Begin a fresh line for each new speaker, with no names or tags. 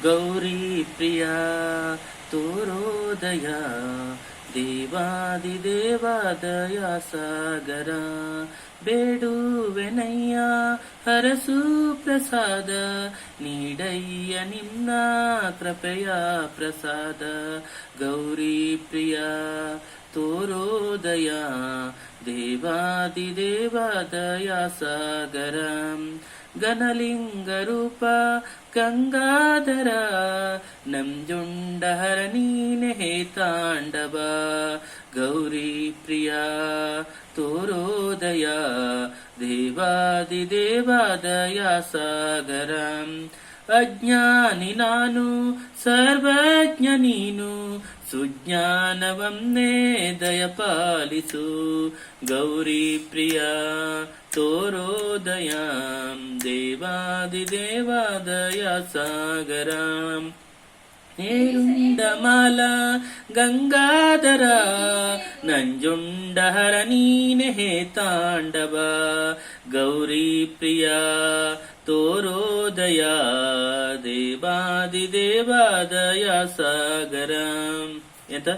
ಗೌರಿ ಪ್ರಿಯ ತೋರೋದಯ ದೇವಾದಿದೇವಾದಯ ಸಾಗರ ಬೇಡುವೆನಯ್ಯ ಹರಸು ಪ್ರಸಾದ ನೀಡಯ್ಯ ನಿನ್ನ ಕೃಪೆಯ ಪ್ರಸಾದ ಗೌರಿ ಪ್ರಿಯ ತೋರೋದಯ ದೇವಾದಿದೇವಾದಯ ಸಾಗರ ಘನಲಿಂಗರೂಪ ಗಂಗಾಧರ ನಂಜುಂಡಹರ ನೀನೆ ಹೇ ತಾಂಡವ ಗೌರಿ ಪ್ರಿಯ ತೋರೋದಯ ದೇವಾದಿದೇವಾದಯ ಸಾಗರ ಅಜ್ಞಾನಿ ನಾನು ಸರ್ವಜ್ಞ ನೀನು ಸುಜ್ಞಾನವನ್ನೇ ದಯಪಾಲಿಸು ಗೌರಿ ಪ್ರಿಯ ತೋರೋದಯ ದೇವಾದಿದೇವಾದಯ ಸಾಗರ ಹೇರುಂಡಮಾಲ ಗಂಗಾಧರ ನಂಜುಂಡಹರ ನೀನೆ ಹೇ ತಾಂಡವ ಗೌರಿ ಪ್ರಿಯ ತೋರೋದಯ ದೇವಾದಿದೇವಾದಯ ಸಾಗರ ಎಂತ